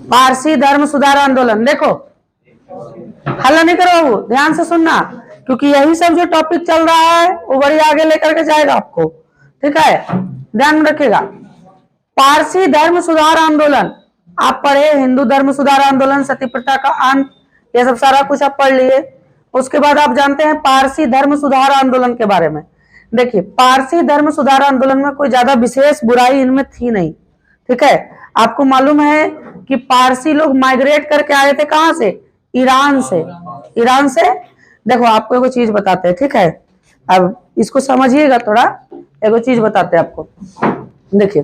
पारसी धर्म सुधार आंदोलन। देखो हल्ला नहीं करो बाबू, ध्यान से सुनना, क्योंकि यही सब जो टॉपिक चल रहा है वो बड़ी आगे लेकर के जाएगा आपको, ठीक है, ध्यान में रखिएगा। पारसी धर्म सुधार आंदोलन आप पढ़े, हिंदू धर्म सुधार आंदोलन, सती प्रथा का अंत, ये सब सारा कुछ आप पढ़ लिए। उसके बाद आप जानते हैं पारसी धर्म सुधार आंदोलन के बारे में। देखिए पारसी धर्म सुधार आंदोलन में कोई ज्यादा विशेष बुराई इनमें थी नहीं, ठीक है। आपको मालूम है कि पारसी लोग माइग्रेट करके आए थे कहां से? ईरान से। ईरान से देखो आपको एक चीज बताते हैं, ठीक है, अब इसको समझिएगा थोड़ा, एक चीज बताते हैं आपको। देखिए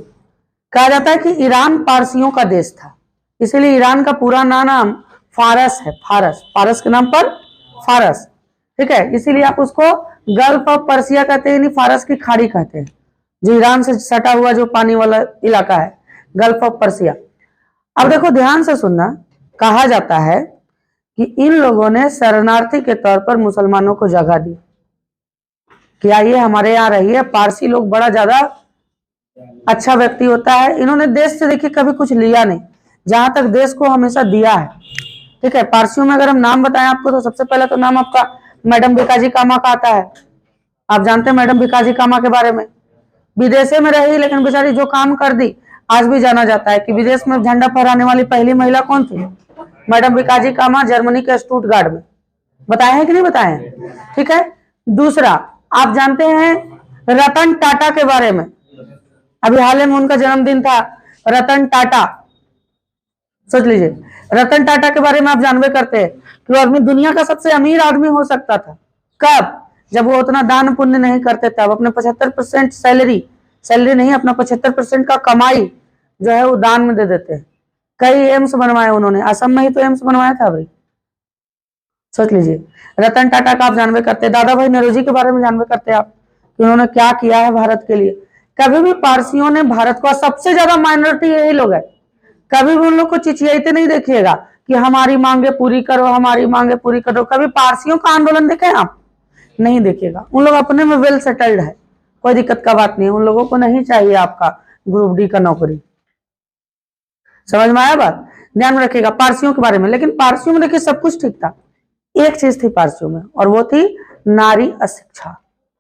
कहा जाता है कि ईरान पारसियों का देश था, इसीलिए ईरान का पूरा नाम फारस है, फारस, फारस के नाम पर फारस, ठीक है। इसीलिए आप उसको गल्फ ऑफ पर्सिया कहते हैं, नहीं फारस की खाड़ी कहते हैं, जो ईरान से सटा हुआ जो पानी वाला इलाका है, गल्फ ऑफ पर्सिया। अब देखो ध्यान से सुनना, कहा जाता है कि इन लोगों ने शरणार्थी के तौर पर मुसलमानों को जगह दी कि आइए हमारे यहाँ रहिए। पारसी लोग बड़ा ज्यादा अच्छा व्यक्ति होता है, इन्होंने देश से देखिए कभी कुछ लिया नहीं, जहां तक देश को हमेशा दिया है, ठीक है। पारसियों में अगर हम नाम बताएं आपको तो सबसे पहले तो नाम आपका मैडम भिकाजी कामा का आता है। आप जानते हैं मैडम भिकाजी कामा के बारे में, विदेशे में रही लेकिन बेचारी जो काम कर दी, आज भी जाना जाता है कि विदेश में झंडा फहराने वाली पहली महिला कौन थी? मैडम भिकाजी कामा, जर्मनी के स्टुटगार्ट में। बताए हैं कि नहीं बताए हैं, ठीक है। दूसरा आप जानते हैं रतन टाटा के बारे में, अभी हाल में उनका जन्मदिन था, रतन टाटा, सोच लीजिए रतन टाटा के बारे में आप जानबे करते हैं कि वो आदमी दुनिया का सबसे अमीर आदमी हो सकता था। कब? जब वो उतना दान पुण्य नहीं करते थे। अब अपने 75% सैलरी नहीं, अपना 75% का कमाई जो है वो दान में दे देते हैं। कई एम्स बनवाए उन्होंने, असम में ही तो एम्स बनवाया था अभी, सोच लीजिए। रतन टाटा का आप जानबे करते हैं। दादा भाई नौरोजी के बारे में जानबे करते हैं आप कि उन्होंने क्या किया है भारत के लिए। कभी भी पारसियों ने भारत को, सबसे ज्यादा माइनॉरिटी यही लोग है, कभी भी उन लोग को चिचियाते नहीं देखिएगा कि हमारी मांगे पूरी करो, हमारी मांगे पूरी करो। कभी पारसियों का आंदोलन देखें आप? नहीं देखिएगा। उन लोग अपने में वेल सेटल्ड है, कोई दिक्कत का बात नहीं है, उन लोगों को नहीं चाहिए आपका ग्रुप डी का नौकरी। समझ में आया बात? ध्यान में रखिएगा पारसियों के बारे में। लेकिन पारसियों में देखिए सब कुछ ठीक था, एक चीज थी पारसियों में, और वो थी नारी अशिक्षा।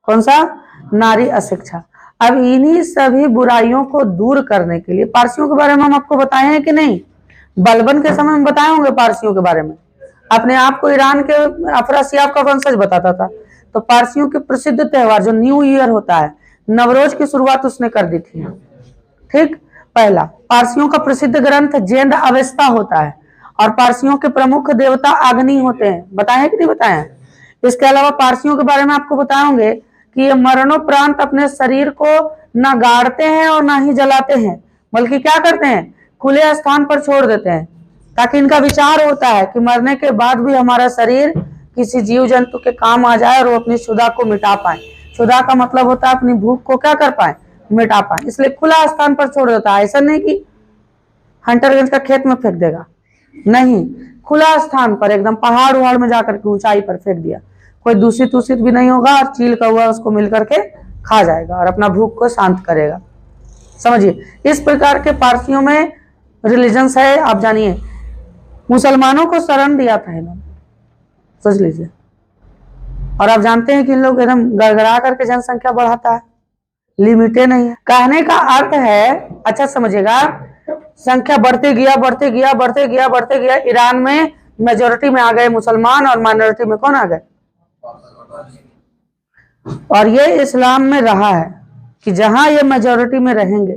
कौन सा? नारी अशिक्षा। अब इन्हीं सभी बुराइयों को दूर करने के लिए पारसियों के बारे में हम आपको बताए हैं कि नहीं? बलबन के समय में बताए होंगे पारसियों के बारे में। अपने आप को ईरान के अफरासियाब का वंशज बताता था। तो पारसियों के प्रसिद्ध त्योहार जो न्यू ईयर होता है, नवरोज की शुरुआत उसने कर दी थी, ठीक। पहला पारसियों का प्रसिद्ध ग्रंथ जेंद अवेस्ता होता है, और पारसियों के प्रमुख देवता अग्नि होते हैं। बताए कि नहीं बताए हैं? इसके अलावा पारसियों के बारे में आपको बताएंगे कि ये मरणोपरांत अपने शरीर को न गाड़ते हैं और न ही जलाते हैं, बल्कि क्या करते हैं? खुले स्थान पर छोड़ देते हैं, ताकि इनका विचार होता है कि मरने के बाद भी हमारा शरीर किसी जीव जंतु के काम आ जाए और वो अपनी क्षुधा को मिटा पाए। क्षुधा का मतलब होता है अपनी भूख को क्या कर पाए? मिटा पाए। इसलिए खुला स्थान पर छोड़ देता है। ऐसा नहीं कि हंटरगंज का खेत में फेंक देगा, नहीं, खुला स्थान पर एकदम पहाड़ उहाड़ में जाकर के ऊंचाई पर फेंक दिया। कोई दूषित भी नहीं होगा, और चील कौवा उसको मिल करके खा जाएगा और अपना भूख को शांत करेगा। समझिए, इस प्रकार के पारसियों में रिलीजन्स है। आप जानिए मुसलमानों को शरण दिया था इन्होंने, सोच लीजिए। और आप जानते हैं कि इन लोग एकदम गड़गड़ा करके जनसंख्या बढ़ाता है, लिमिटे नहीं है। कहने का अर्थ है, अच्छा समझिएगा, संख्या बढ़ते गया बढ़ते गया बढ़ते गया बढ़ते गया। ईरान में मेजोरिटी में आ गए मुसलमान और माइनॉरिटी में कौन आ गए? और ये इस्लाम में रहा है कि जहां ये मेजोरिटी में रहेंगे,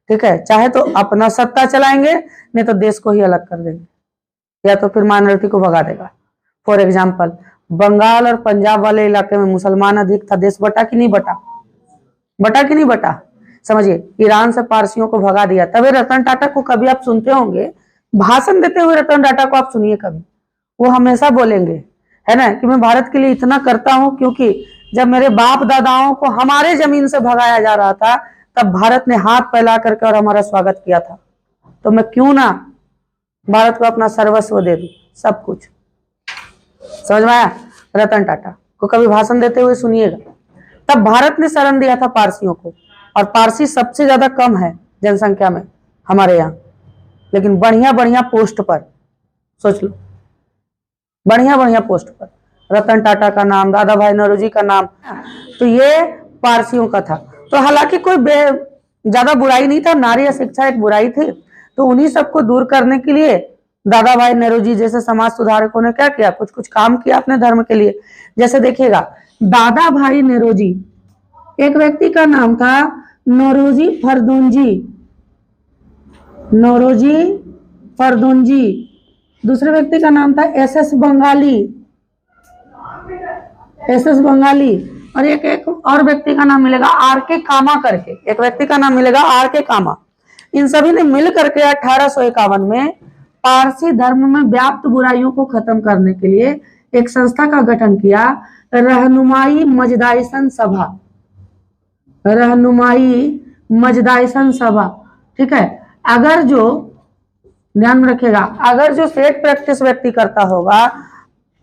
ठीक है, चाहे तो अपना सत्ता चलाएंगे, नहीं तो देश को ही अलग कर देंगे, या तो फिर माइनॉरिटी को भगा देगा। फॉर एग्जाम्पल बंगाल और पंजाब वाले इलाके में मुसलमान अधिक था, देश बटा कि नहीं बटा? बटा कि नहीं बटा? समझिए, ईरान से पारसियों को भगा दिया। तभी रतन टाटा को कभी आप सुनते होंगे भाषण देते हुए, रतन टाटा को आप सुनिए कभी, वो हमेशा बोलेंगे, है ना, कि मैं भारत के लिए इतना करता हूं, क्योंकि जब मेरे बाप दादाओं को हमारे जमीन से भगाया जा रहा था, तब भारत ने हाथ फैला करके और हमारा स्वागत किया था। तो मैं क्यों ना भारत को अपना सर्वस्व दे दूं, सब कुछ। समझ में आया? रतन टाटा को कभी भाषण देते हुए सुनिएगा। तब भारत ने शरण दिया था पारसियों को, और पारसी सबसे ज्यादा कम है जनसंख्या में हमारे यहाँ, लेकिन बढ़िया बढ़िया पोस्ट पर, सोच लो, बढ़िया बढ़िया पोस्ट पर, रतन टाटा का नाम, दादा भाई नौरोजी का नाम, तो ये पारसियों का था। तो हालांकि कोई ज्यादा बुराई नहीं था, नारी शिक्षा एक बुराई थी, तो उन्हीं सबको दूर करने के लिए दादा भाई नौरोजी जैसे समाज सुधारकों ने क्या किया, कुछ कुछ काम किया अपने धर्म के लिए। जैसे देखिएगा, दादा भाई नौरोजी, एक व्यक्ति का नाम था नौरोजी फरदुंजी, नौरोजी फरदुंजी, दूसरे व्यक्ति का नाम था एसएस बंगाली, एसएस बंगाली, और एक और व्यक्ति का नाम मिलेगा आर के कामा करके, एक व्यक्ति का नाम मिलेगा आर के कामा। इन सभी ने मिल करके 1851 में पारसी धर्म में व्याप्त बुराइयों को खत्म करने के लिए एक संस्था का गठन किया, रहनुमाई मजदाइसन सभा, रहनुमाई मजदाइसन सभा। ठीक है, अगर जो ध्यान में रखेगा, अगर जो स्टेट प्रैक्टिस व्यक्ति करता होगा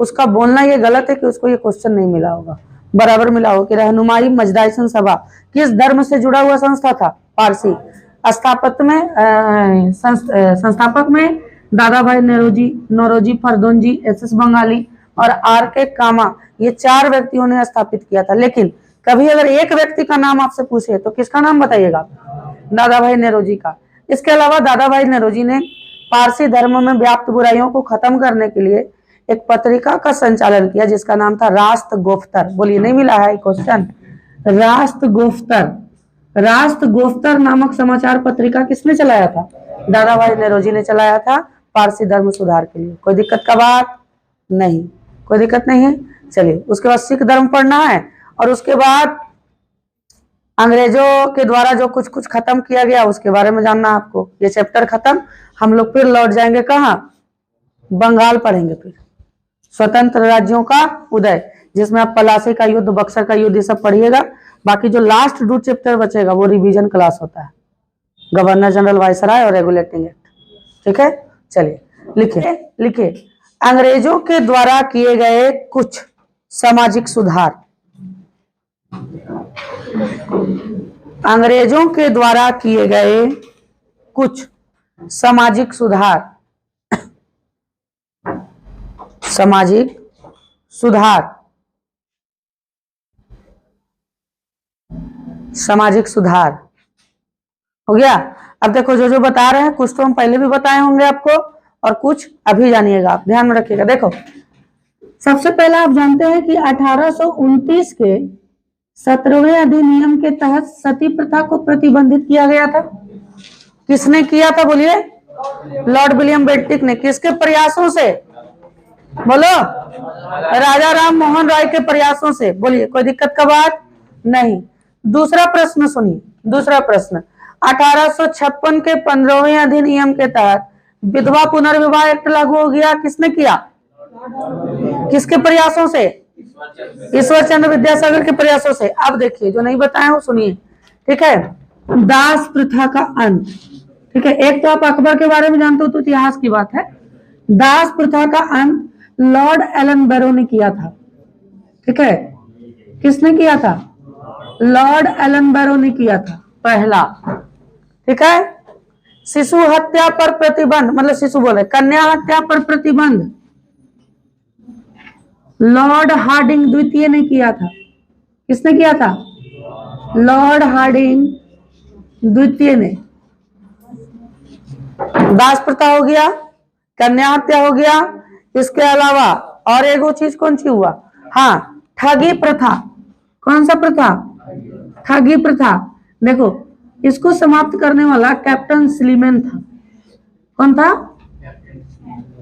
उसका बोलना ये गलत है कि उसको ये क्वेश्चन नहीं मिला होगा, बराबर मिला होगा कि रहनुमाई मजदाइसन सभा किस धर्म से जुड़ा हुआ संस्था था, पारसी। संस्थापक में दादा भाई नौरोजी फरदुंजी, एसएस बंगाली और आर के कामा, ये 4 व्यक्तियों ने स्थापित किया था। लेकिन कभी अगर एक व्यक्ति का नाम आपसे पूछे तो किसका नाम बताइएगा, दादा भाई नौरोजी का। इसके अलावा दादा भाई नौरोजी ने पारसी धर्म में व्याप्त बुराइयों को खत्म करने के लिए एक पत्रिका का संचालन किया जिसका नाम था रास्त गोफ्तर। बोलिए, नहीं मिला है क्वेश्चन, रास्त गोफ्तर। रास्त गोफ्तर नामक समाचार पत्रिका किसने चलाया था, दादा भाई नौरोजी ने चलाया था, पारसी धर्म सुधार के लिए। कोई दिक्कत का बात नहीं, कोई दिक्कत नहीं है। चलिए, उसके बाद सिख धर्म पढ़ना है और उसके बाद अंग्रेजों के द्वारा जो कुछ कुछ खत्म किया गया उसके बारे में जानना आपको। ये चैप्टर खत्म, हम लोग फिर लौट जाएंगे कहाँ, बंगाल पढ़ेंगे, फिर स्वतंत्र राज्यों का उदय, जिसमें आप पलासी का युद्ध, बक्सर का युद्ध, ये सब पढ़िएगा। बाकी जो लास्ट 2 चैप्टर बचेगा वो रिवीजन क्लास होता है, गवर्नर जनरल वायसराय और रेगुलेटिंग एक्ट। ठीक है, चलिए लिखिए, लिखिए, अंग्रेजों के द्वारा किए गए कुछ सामाजिक सुधार, अंग्रेजों के द्वारा किए गए कुछ सामाजिक सुधार, सामाजिक सुधार, सामाजिक सुधार हो गया। अब देखो, जो जो बता रहे हैं कुछ तो हम पहले भी बताए होंगे आपको और कुछ अभी जानिएगा, आप ध्यान में रखिएगा। देखो, सबसे पहले आप जानते हैं कि 1829 के 17वें अधिनियम के तहत सती प्रथा को प्रतिबंधित किया गया था। किसने किया था, बोलिए, लॉर्ड विलियम बेंटिक ने। किसके प्रयासों से, बोलो, राजा राम मोहन राय के प्रयासों से। बोलिए, कोई दिक्कत का बात नहीं। दूसरा प्रश्न सुनिए, दूसरा प्रश्न, 1856 के 15वें अधिनियम के तहत विधवा पुनर्विवाह एक्ट लागू हो गया। किसने किया, किसके प्रयासों से, ईश्वर चंद्र विद्यासागर के प्रयासों से। अब देखिए, जो नहीं बताए हो सुनिए, ठीक है। दास प्रथा का अंत, ठीक है, एक तो आप अकबर के बारे में जानते हो तो इतिहास की बात है। दास प्रथा का अंत लॉर्ड एलन बैरो ने किया था। ठीक है, किसने किया था, लॉर्ड एलन बैरो ने किया था पहला। ठीक है, शिशु हत्या पर प्रतिबंध, मतलब शिशु बोले कन्या हत्या पर प्रतिबंध लॉर्ड हार्डिंग द्वितीय ने किया था। किसने किया था, लॉर्ड हार्डिंग द्वितीय ने। दास प्रथा हो गया, कन्या हत्या हो गया, इसके अलावा और एक चीज कौन सी हुआ, हाँ, ठगी प्रथा। कौन सा प्रथा, ठगी प्रथा। देखो, इसको समाप्त करने वाला कैप्टन स्लीमैन था। कौन था,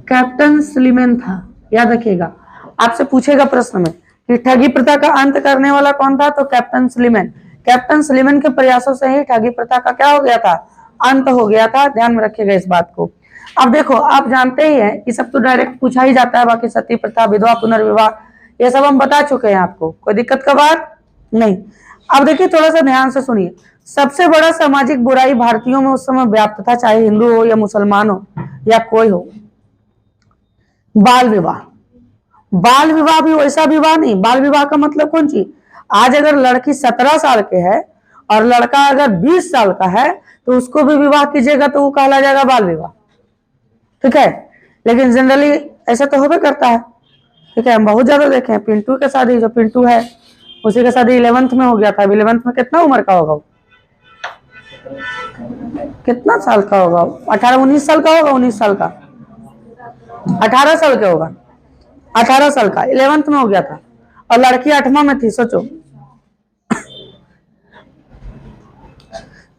कैप्टन स्लीमैन था, याद रखिएगा। आपसे पूछेगा प्रश्न में कि ठगी प्रथा का अंत करने वाला कौन था, तो कैप्टन स्लीमैन। कैप्टन स्लीमैन के प्रयासों से ही ठगी प्रथा का क्या हो गया था, अंत हो गया था। ध्यान में रखिएगा इस बात को। अब देखो, आप जानते ही हैं कि सब तो डायरेक्ट पूछा ही जाता है, बाकी सती प्रथा, विधवा पुनर्विवाह, ये सब हम बता चुके हैं आपको, कोई दिक्कत का बात नहीं। अब देखिए, थोड़ा सा ध्यान से सुनिए। सबसे बड़ा सामाजिक बुराई भारतीयों में उस समय व्याप्त था, चाहे हिंदू हो या मुसलमान हो या कोई हो, बाल विवाह। बाल विवाह भी वैसा विवाह नहीं, बाल विवाह का मतलब कौन चीज, आज अगर लड़की 17 साल के है और लड़का अगर 20 साल का है तो उसको भी विवाह कीजिएगा तो वो कहला जाएगा बाल विवाह। ठीक है। लेकिन जनरली ऐसा तो होबे करता है, ठीक है। हम बहुत ज्यादा देखे हैं। पिंटू के शादी, जो पिंटू है उसी का शादी 11th में हो गया था। 11th में कितना उम्र का होगा, कितना साल का होगा, 18-19 साल का होगा, 19 साल का, 18 साल का होगा, 18 साल का 11th में हो गया था। और लड़की 8वां में थी, सोचो।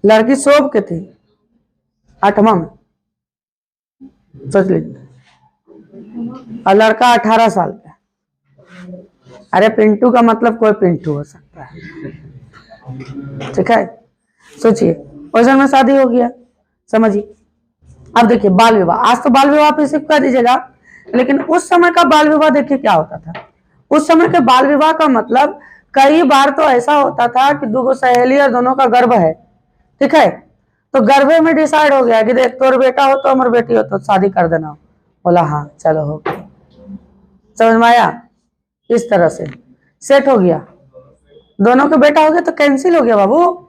लड़की शोभ के थी 8वां में, सोच लीजिए। और लड़का 18 साल का। अरे पिंटू का मतलब कोई पिंटू हो सकता है, ठीक है। सोचिए, वैसे में शादी हो गया, समझिए। अब देखिए बाल विवाह, आज तो बाल विवाह पे सिर्फ कह दीजिएगा, लेकिन उस समय का बाल विवाह देखिए क्या होता था। उस समय के बाल विवाह का मतलब कई बार तो ऐसा होता था कि दो सहेली और दोनों का गर्भ है, ठीक है। तो गर्भे में डिसाइड हो गया कि देख तोर बेटा हो तो हमारी बेटी हो तो शादी कर देना। बोला हाँ चलो हो, समझ में आया। इस तरह से सेट हो गया, दोनों का बेटा हो गया तो कैंसिल हो गया बाबू।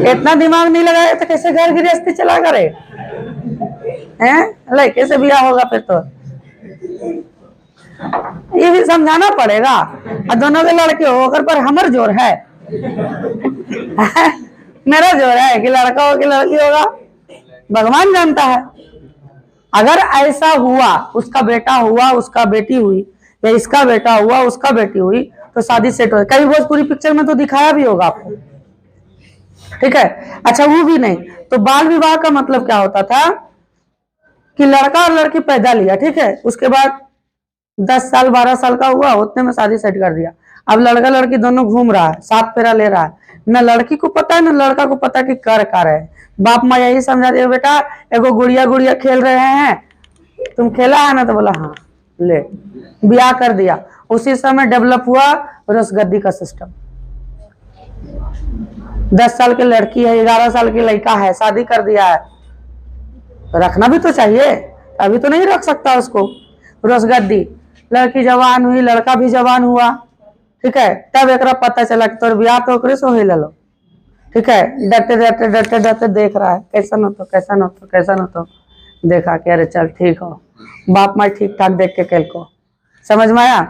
इतना दिमाग नहीं लगाया तो कैसे घर गृहस्थी चला करे हैं, लड़के से बिया होगा फिर तो ये भी समझाना पड़ेगा। और दोनों के लड़के हो अगर पर हमर जोर है मेरा जोर है कि लड़का हो कि लड़की होगा, भगवान जानता है। अगर ऐसा हुआ, उसका बेटा हुआ उसका बेटी हुई, या इसका बेटा हुआ उसका बेटी हुई, तो शादी सेट हो। कभी भोजपुरी पिक्चर में तो दिखाया भी होगा आपको, ठीक है। अच्छा वो भी नहीं तो बाल विवाह का मतलब क्या होता था कि लड़का और लड़की पैदा लिया, ठीक है। उसके बाद 10 साल 12 साल का हुआ, उतने में शादी सेट कर दिया। अब लड़का लड़की दोनों घूम रहा है, 7 फेरा ले रहा है, न लड़की को पता है न लड़का को पता कि कर रहे हैं। बाप माँ यही समझा दिया बेटा एगो गुड़िया गुड़िया खेल रहे हैं, तुम खेला है ना, तो बोला हाँ ले, ब्याह कर दिया। उसी समय डेवलप हुआ रसगद्दी का सिस्टम। 10 साल की लड़की है, 11 साल की लड़का है, शादी कर दिया है, रखना भी तो चाहिए, अभी तो नहीं रख सकता उसको। रसगद्दी, लड़की जवान हुई लड़का भी जवान हुआ, ठीक है। तब एक पता चला कि तोर ब्याह तो ओकरे से हो लो, ठीक है। डरते डरते डरते डरते देख रहा है कैसा न तो कैसा न तो कैसा न तो, देखा कि अरे चल ठीक हो, बाप माँ ठीक ठाक देख के कल को, समझ में आया।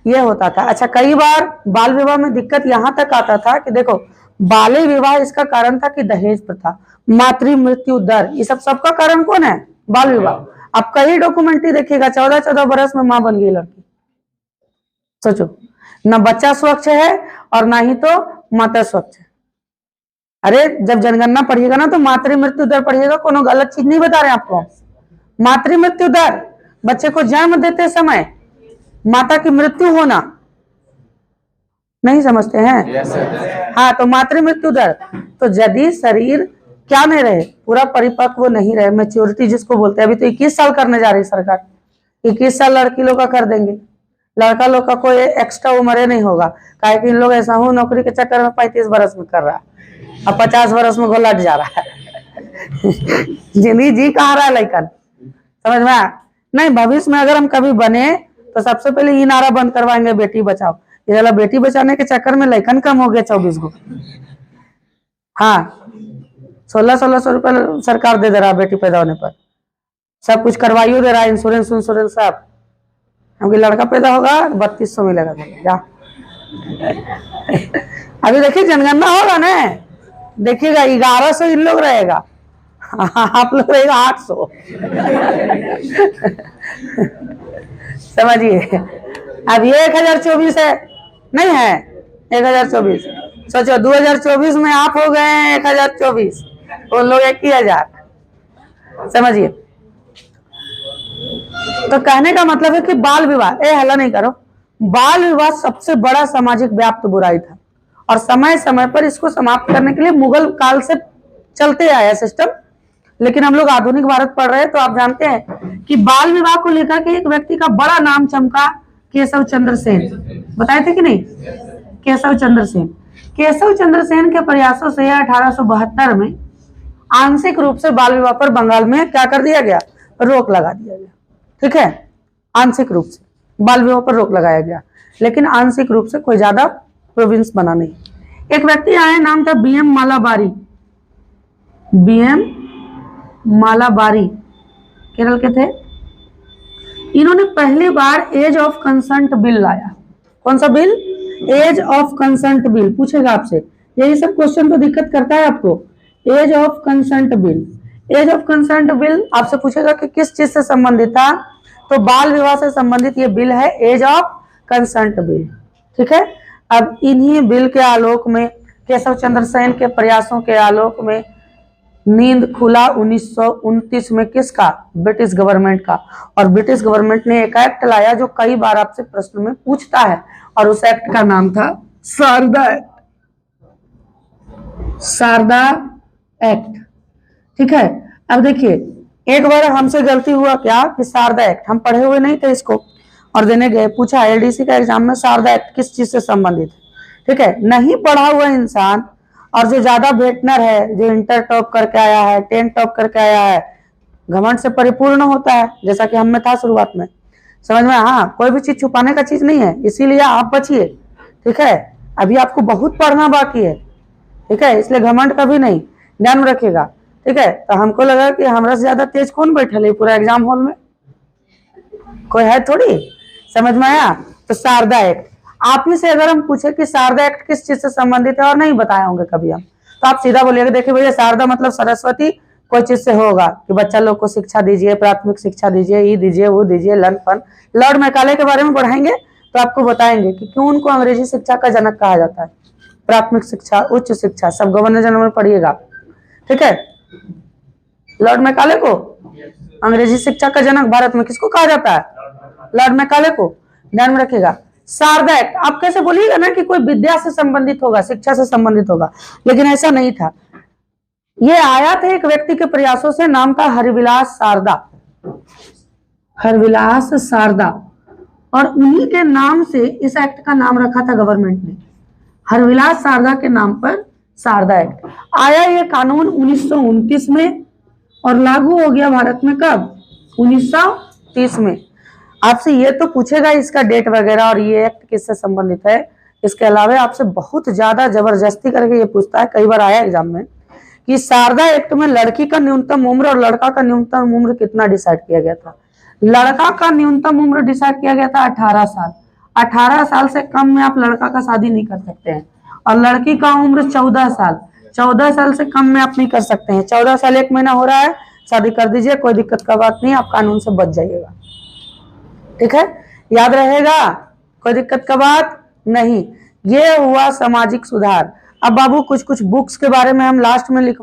ये होता था। अच्छा कई बार बाल विवाह में दिक्कत यहाँ तक आता था कि देखो बाल्य विवाह इसका कारण था कि दहेज प्रथा, मातृ मृत्यु दर, ये सबका कारण कौन है, बाल विवाह। अब कई डॉक्यूमेंट्री देखिएगा 14-14 बरस में मां बन गई लड़की, सोचो। न बच्चा स्वच्छ है और ना ही तो माता स्वच्छ है। अरे जब जनगणना पढ़िएगा ना तो मातृ मृत्यु दर पढ़िएगा, कोनो गलत चीज नहीं बता रहे आपको। मातृ मृत्यु दर, बच्चे को जन्म देते समय माता की मृत्यु होना, नहीं समझते हैं? हाँ, तो मातृ मृत्यु दर, तो यदि शरीर क्या नहीं रहे, पूरा परिपक्व नहीं रहे, मैच्योरिटी जिसको बोलते हैं। अभी तो 21 साल करने जा रही सरकार, 21 साल लड़की लोग का कर देंगे, लड़का लोग का कोई एक्स्ट्रा उम्र नहीं होगा। काहे कि इन लोग ऐसा हूँ नौकरी के चक्कर में 35 बरस में कर रहा है, अब 50 बरस में लट जा रहा है जिंदगी जी कहाँ रहा है लड़कन, समझ में आया? नहीं, भविष्य में अगर हम कभी बने तो सबसे पहले ये नारा बंद करवाएंगे बेटी बचाओ। ये वाला बेटी बचाने के चक्कर में लड़कन कम हो गया 24 को। हाँ, 1600 रुपये सरकार दे रहा है बेटी पैदा होने पर, सब कुछ करवाइयो दे रहा है, इंश्योरेंस सब। क्योंकि लड़का पैदा होगा 3200 मिलेगा जा। अभी देखिए जनगणना होगा ना, देखिएगा 1100 इन लोग रहेगा, आप लोग रहेगा 800 समझिए। अब ये 1024 है, नहीं है 1024, सोचो 2024 में आप हो गए हैं 1024, वो लोग 21,000, समझिए। तो कहने का मतलब है कि बाल विवाह, हल्ला नहीं करो, बाल विवाह सबसे बड़ा सामाजिक व्याप्त बुराई था और समय समय पर इसको समाप्त करने के लिए मुगल काल से चलते आया सिस्टम। लेकिन हम लोग आधुनिक भारत पढ़ रहे हैं तो आप जानते हैं कि बाल विवाह को लेकर के एक व्यक्ति का बड़ा नाम चमका, केशव चंद्र सेन, बताए थे कि नहीं? केशव चंद्र सेन, केशव चंद्र सेन के प्रयासों से 1872 में आंशिक रूप से बाल विवाह पर बंगाल में क्या कर दिया गया, रोक लगा दिया गया, ठीक है। आंशिक रूप से बाल विवाह पर रोक लगाया गया, लेकिन आंशिक रूप से कोई ज्यादा प्रोविंस बना नहीं। एक व्यक्ति आए, नाम था बीएम मालाबारी, बीएम मालाबारी, केरल के थे। इन्होंने पहली बार एज ऑफ कंसेंट बिल लाया। कौन सा बिल? Age of consent bill. पूछेगा आपसे, यही सब क्वेश्चन तो दिक्कत करता है आपको। Age of consent bill, age of consent bill आपसे पूछेगा कि किस चीज से संबंधित था, तो बाल विवाह से संबंधित ये बिल है, एज ऑफ कंसेंट बिल। ठीक है। अब इन्हीं बिल के आलोक में, केशव चंद्र सेन के प्रयासों के आलोक में नींद खुला 1929 में किसका? ब्रिटिश गवर्नमेंट का। और ब्रिटिश गवर्नमेंट ने एक एक्ट लाया जो कई बार आपसे प्रश्न में पूछता है, और उस एक्ट का नाम था शारदा एक्ट। शारदा एक्ट। ठीक है। अब देखिए, एक बार हमसे गलती हुआ क्या कि शारदा एक्ट हम पढ़े हुए नहीं थे इसको, और देने गए, पूछा एलडीसी का एग्जाम में शारदा एक्ट किस चीज से संबंधित है। ठीक है। नहीं पढ़ा हुआ इंसान और जो ज्यादा वेटनर है, जो इंटर टॉप करके आया है, 10 टॉप करके आया है, घमंड से परिपूर्ण होता है, जैसा कि हम में था शुरुआत में। समझ में? हाँ, कोई भी चीज छुपाने का चीज नहीं है, इसीलिए आप बचिए। ठीक है। अभी आपको बहुत पढ़ना बाकी है। ठीक है। इसलिए घमंड कभी नहीं, ध्यान में रखिएगा। ठीक है। तो हमको लगा कि हमरा से ज्यादा तेज कौन बैठे है पूरा एग्जाम हॉल में? कोई है थोड़ी। समझ में आया? तो शारदा एक्ट, आप ही से अगर हम पूछे कि शारदा एक्ट किस चीज से संबंधित है और नहीं बताए होंगे कभी हम, तो आप सीधा बोलिएगा देखिए भैया शारदा मतलब सरस्वती कोई चीज से होगा कि बच्चा लोग को शिक्षा दीजिए, प्राथमिक शिक्षा दीजिए, ये दीजिए, वो दीजिए, लन फन। लॉर्ड मैकाले के बारे में पढ़ाएंगे तो आपको बताएंगे कि क्यों उनको अंग्रेजी शिक्षा का जनक कहा जाता है। प्राथमिक शिक्षा, उच्च शिक्षा, सब गवर्नर जनरल में पढ़िएगा। ठीक है। लॉर्ड मैकाले को अंग्रेजी शिक्षा का जनक भारत में किसको कहा जाता है? लॉर्ड मैकाले को। ध्यान में रखिएगा। शारदा एक्ट, आप कैसे बोलिएगा ना कि कोई विद्या से संबंधित होगा, शिक्षा से संबंधित होगा, लेकिन ऐसा नहीं था। ये आया था एक व्यक्ति के प्रयासों से, नाम था हरविलास शारदा। हरविलास शारदा, और उन्हीं के नाम से इस एक्ट का नाम रखा था गवर्नमेंट ने। हरविलास शारदा के नाम पर शारदा एक्ट आया। ये कानून 1929 में और लागू हो गया भारत में कब? 1930 में। आपसे ये तो पूछेगा इसका डेट वगैरह और ये एक्ट किससे संबंधित है। इसके अलावा आपसे बहुत ज्यादा जबरदस्ती करके ये पूछता है, कई बार आया एग्जाम में, कि शारदा एक्ट में लड़की का न्यूनतम उम्र और लड़का का न्यूनतम उम्र कितना डिसाइड किया गया था। लड़का का न्यूनतम उम्र डिसाइड किया गया था 18 साल। 18 साल से कम में आप लड़का का शादी नहीं कर सकते हैं, और लड़की का उम्र 14 साल। 14 साल से कम में आप नहीं कर सकते हैं। 14 साल 1 महीना हो रहा है, शादी कर दीजिए, कोई दिक्कत का बात नहीं, आप कानून से बच जाइएगा। ठीक है। याद रहेगा, कोई दिक्कत का बात नहीं। ये हुआ सामाजिक सुधार। अब बाबू कुछ कुछ बुक्स के बारे में हम लास्ट में लिख